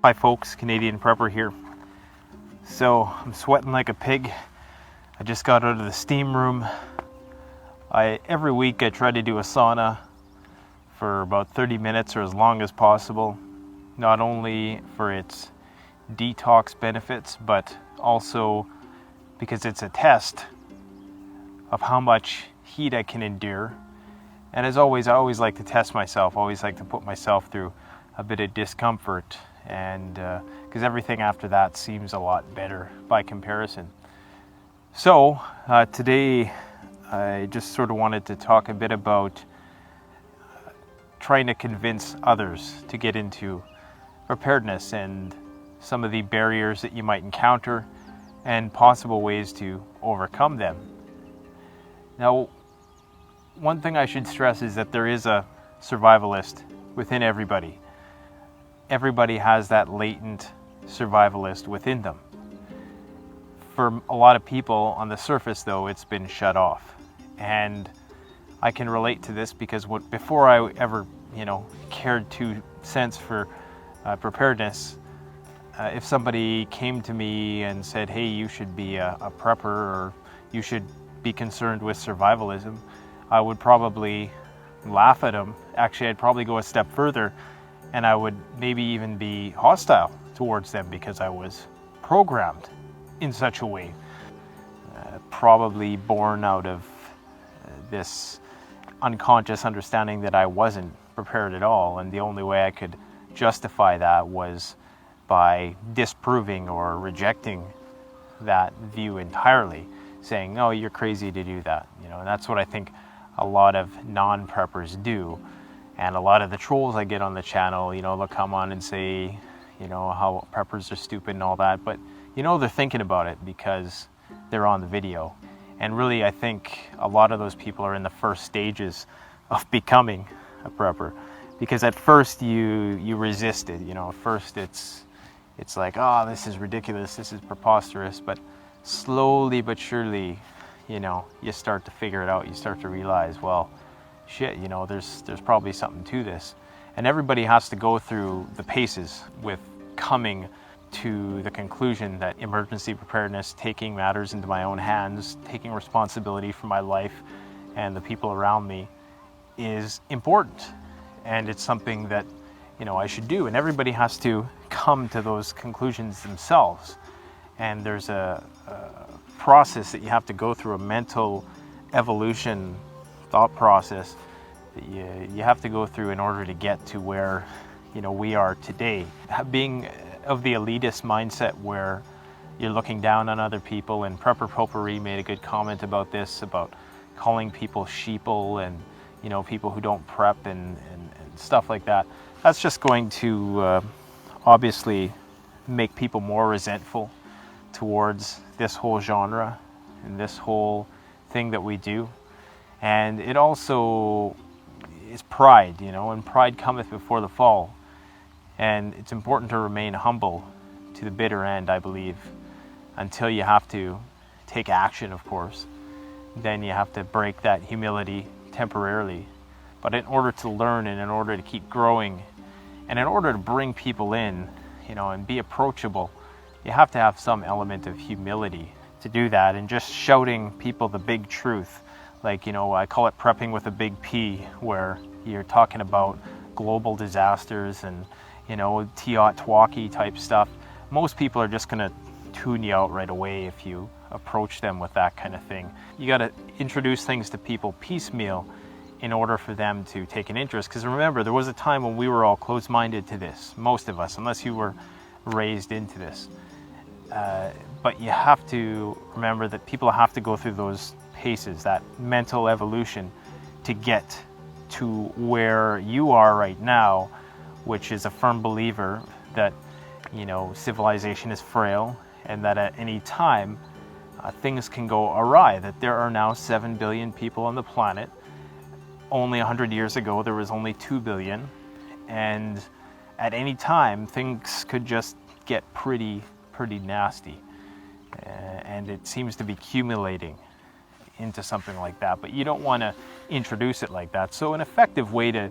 Hi folks, Canadian Prepper here. So I'm sweating like a pig. I just got out of the steam room. Every week I try to do a sauna for about 30 minutes or as long as possible, not only for its detox benefits, but also because it's a test of how much heat I can endure. And as always, I always like to test myself, always like to put myself through a bit of discomfort, and because everything after that seems a lot better by comparison. So today I just sort of wanted to talk a bit about trying to convince others to get into preparedness and some of the barriers that you might encounter and possible ways to overcome them. Now, one thing I should stress is that there is a survivalist within everybody. Everybody has that latent survivalist within them. For a lot of people on the surface, though, it's been shut off. And I can relate to this because before I ever, cared 2 cents for preparedness, if somebody came to me and said, hey, you should be a prepper, or you should be concerned with survivalism, I would probably laugh at them. Actually, I'd probably go a step further, and I would maybe even be hostile towards them because I was programmed in such a way, probably born out of this unconscious understanding that I wasn't prepared at all, and the only way I could justify that was by disproving or rejecting that view entirely, saying, no, you're crazy to do that. And that's what I think a lot of non-preppers do. And a lot of the trolls I get on the channel, they'll come on and say, how preppers are stupid and all that, but they're thinking about it because they're on the video. And really, I think a lot of those people are in the first stages of becoming a prepper, because at first you resist it. At first it's like, oh, this is ridiculous, this is preposterous, but slowly but surely, you start to figure it out. You start to realize, well, shit, there's probably something to this. And everybody has to go through the paces with coming to the conclusion that emergency preparedness, taking matters into my own hands, taking responsibility for my life and the people around me, is important. And it's something that, I should do. And everybody has to come to those conclusions themselves. And there's a process that you have to go through, a mental evolution thought process that you have to go through in order to get to where we are today. Being of the elitist mindset where you're looking down on other people, and Prepper Potpourri made a good comment about this, about calling people sheeple and people who don't prep and stuff like that. That's just going to obviously make people more resentful towards this whole genre and this whole thing that we do. And it also is pride, and pride cometh before the fall. And it's important to remain humble to the bitter end, I believe, until you have to take action, of course. Then you have to break that humility temporarily. But in order to learn, and in order to keep growing, and in order to bring people in, and be approachable, you have to have some element of humility to do that. And just shouting people the big truth, like, I call it prepping with a big P, where you're talking about global disasters and, Teotwalkie type stuff. Most people are just going to tune you out right away if you approach them with that kind of thing. You got to introduce things to people piecemeal in order for them to take an interest. Because remember, there was a time when we were all closed-minded to this, most of us, unless you were raised into this. But you have to remember that people have to go through those paces, that mental evolution, to get to where you are right now, which is a firm believer that, civilization is frail, and that at any time things can go awry, that there are now 7 billion people on the planet. Only 100 years ago, there was only 2 billion. And at any time, things could just get pretty nasty. And it seems to be accumulating into something like that. But you don't want to introduce it like that. So an effective way to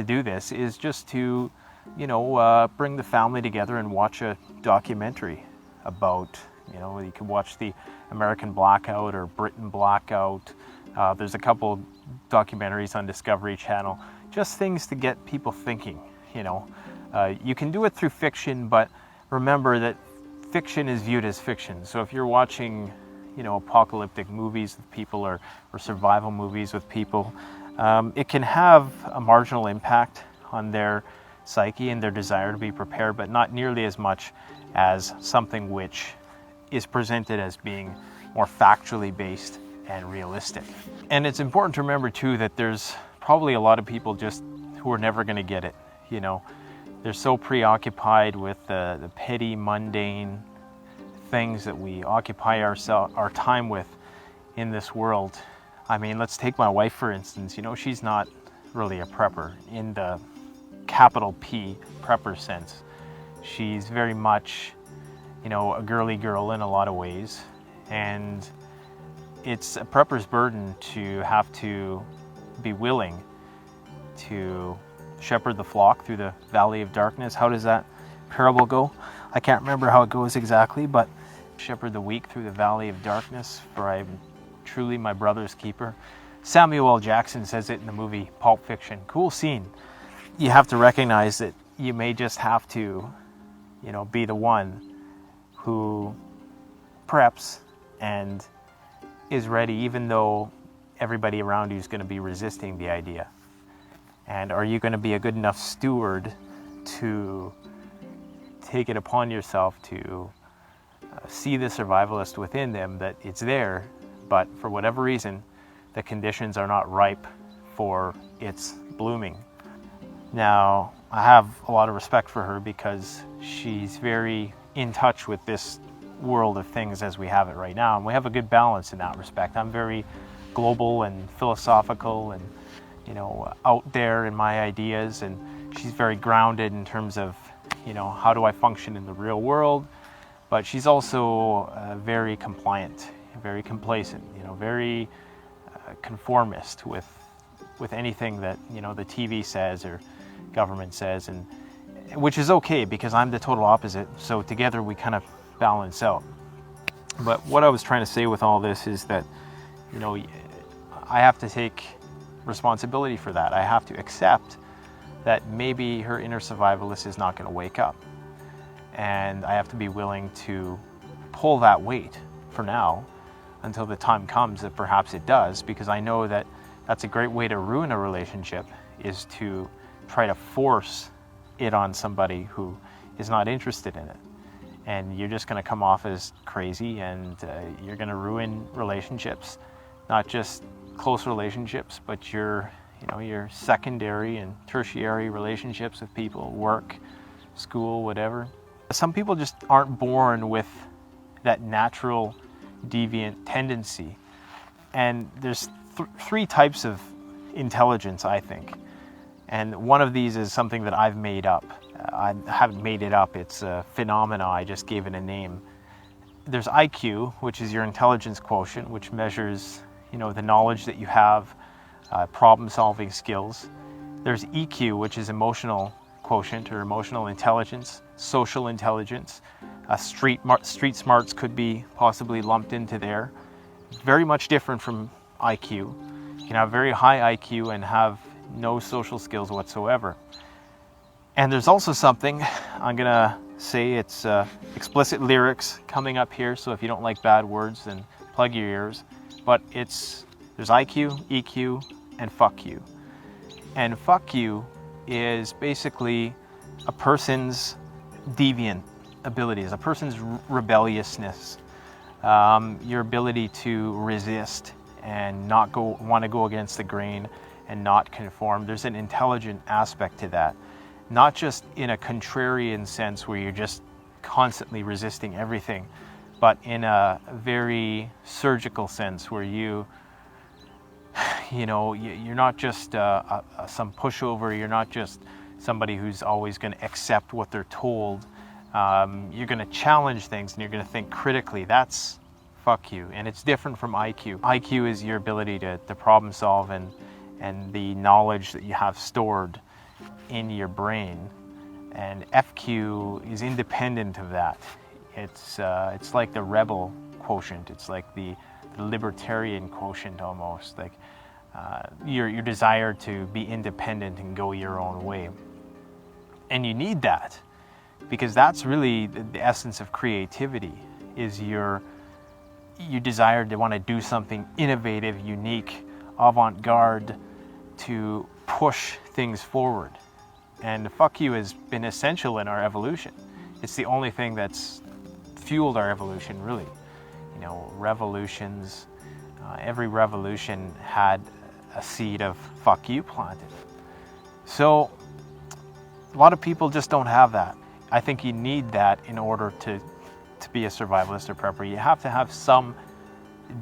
do this is just to bring the family together and watch a documentary about, you can watch the American Blackout or Britain Blackout. There's a couple documentaries on Discovery Channel, just things to get people thinking. You can do it through fiction, but remember that fiction is viewed as fiction. So if you're watching, apocalyptic movies with people or survival movies with people, it can have a marginal impact on their psyche and their desire to be prepared, but not nearly as much as something which is presented as being more factually based and realistic. And it's important to remember too that there's probably a lot of people just who are never going to get it. They're so preoccupied with the petty, mundane things that we occupy our time with in this world. I mean, let's take my wife for instance. She's not really a prepper in the capital P prepper sense. She's very much, a girly girl in a lot of ways, and it's a prepper's burden to have to be willing to shepherd the flock through the valley of darkness. How does that parable go? I can't remember how it goes exactly, but shepherd the weak through the valley of darkness, for I am truly my brother's keeper. Samuel L. Jackson says it in the movie Pulp Fiction. Cool scene. You have to recognize that you may just have to, be the one who preps and is ready, even though everybody around you is going to be resisting the idea. And are you going to be a good enough steward to take it upon yourself to see the survivalist within them, that it's there, but for whatever reason, the conditions are not ripe for its blooming. Now, I have a lot of respect for her because she's very in touch with this world of things as we have it right now, and we have a good balance in that respect. I'm very global and philosophical and out there in my ideas, and she's very grounded in terms of how do I function in the real world, but she's also very compliant, very complacent, very conformist with anything that the TV says or government says, and which is okay because I'm the total opposite, so together we kind of balance out. But what I was trying to say with all this is that I have to take responsibility for that. I have to accept that maybe her inner survivalist is not going to wake up, and I have to be willing to pull that weight for now until the time comes that perhaps it does, because I know that that's a great way to ruin a relationship, is to try to force it on somebody who is not interested in it, and you're just going to come off as crazy, and you're going to ruin relationships, not just close relationships, but your secondary and tertiary relationships with people, work, school, whatever. Some people just aren't born with that natural deviant tendency, and there's three types of intelligence, I think, and one of these is something that I've made up. I haven't made it up, it's a phenomena, I just gave it a name. There's IQ, which is your intelligence quotient, which measures the knowledge that you have, problem-solving skills. There's EQ, which is emotional quotient or emotional intelligence, social intelligence. Street smarts could be possibly lumped into there. Very much different from IQ. You can have very high IQ and have no social skills whatsoever. And there's also something, I'm gonna say it's explicit lyrics coming up here, so if you don't like bad words, then plug your ears. But there's IQ, EQ, and fuck you. And fuck you is basically a person's deviant abilities, a person's rebelliousness, your ability to resist and not want to go against the grain and not conform. There's an intelligent aspect to that, not just in a contrarian sense where you're just constantly resisting everything, but in a very surgical sense where you're not just some pushover. You're not just somebody who's always going to accept what they're told. You're going to challenge things and you're going to think critically. That's fuck you, and it's different from IQ. IQ is your ability to problem solve and the knowledge that you have stored in your brain And FQ is independent of that. It's like the rebel quotient. It's like the libertarian quotient almost. Like your desire to be independent and go your own way. And you need that because that's really the essence of creativity. Is your desire to want to do something innovative, unique, avant-garde, to push things forward. And fuck you has been essential in our evolution. It's the only thing that's fueled our evolution, really. You know, revolutions, every revolution had a seed of fuck you planted. So a lot of people just don't have that. I think you need that in order to be a survivalist or prepper. You have to have some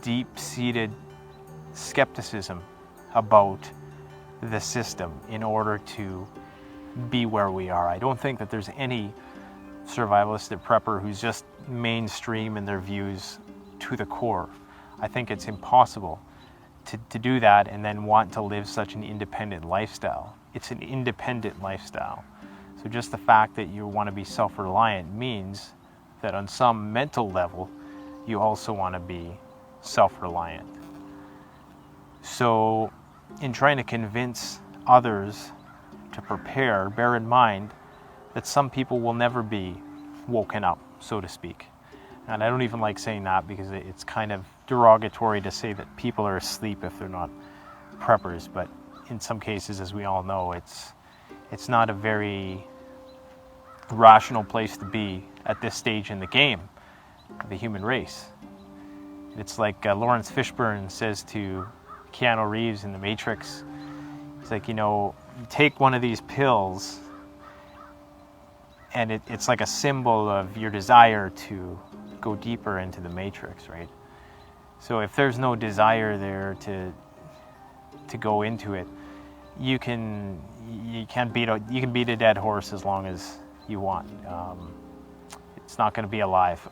deep-seated skepticism about the system in order to be where we are. I don't think that there's any survivalist or prepper who's just mainstream in their views to the core. I think it's impossible to do that and then want to live such an independent lifestyle. It's an independent lifestyle. So just the fact that you want to be self-reliant means that on some mental level, you also want to be self-reliant. So in trying to convince others to prepare, bear in mind that some people will never be woken up, so to speak. And I don't even like saying that because it's kind of derogatory to say that people are asleep if they're not preppers. But in some cases, as we all know, it's not a very rational place to be at this stage in the game of the human race. It's like Lawrence Fishburne says to Keanu Reeves in The Matrix. It's like, you take one of these pills and it's like a symbol of your desire to go deeper into the matrix, right? So if there's no desire there to go into it, you can beat a dead horse as long as you want. It's not going to be alive.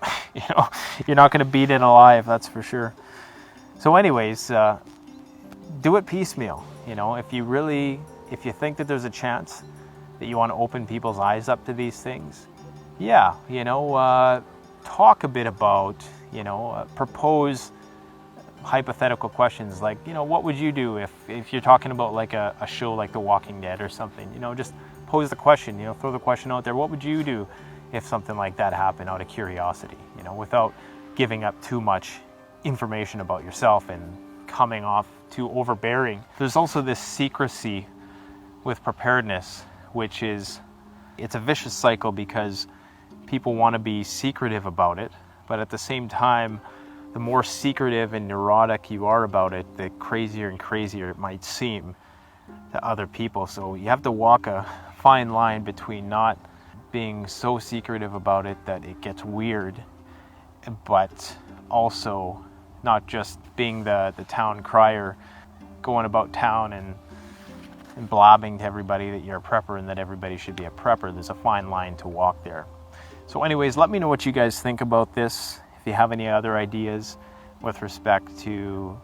You're not going to beat it alive, that's for sure. So anyways, do it piecemeal. If you think that there's a chance that you want to open people's eyes up to these things, talk a bit about, propose hypothetical questions like, what would you do if you're talking about like a show like The Walking Dead or something? Just pose the question, throw the question out there. What would you do if something like that happened, out of curiosity, without giving up too much information about yourself and coming off too overbearing. There's also this secrecy with preparedness, which it's a vicious cycle because people want to be secretive about it, but at the same time, the more secretive and neurotic you are about it, the crazier and crazier it might seem to other people. So you have to walk a fine line between not being so secretive about it that it gets weird, but also not just being the town crier going about town and blabbing to everybody that you're a prepper and that everybody should be a prepper. There's a fine line to walk there. So anyways, let me know what you guys think about this. If you have any other ideas with respect to,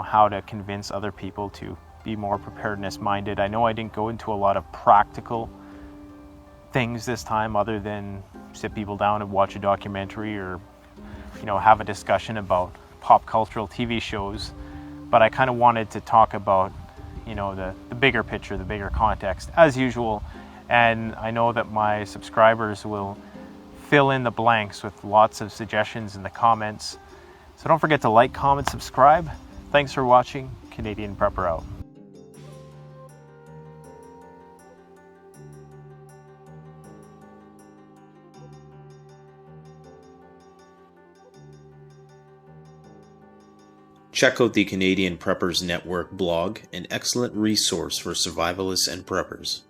how to convince other people to be more preparedness minded. I know I didn't go into a lot of practical things this time other than sit people down and watch a documentary or, have a discussion about pop cultural TV shows. But I kind of wanted to talk about, the bigger picture, the bigger context, as usual. And I know that my subscribers will fill in the blanks with lots of suggestions in the comments. So don't forget to like, comment, subscribe. Thanks for watching. Canadian Prepper out. Check out the Canadian Preppers Network blog, an excellent resource for survivalists and preppers.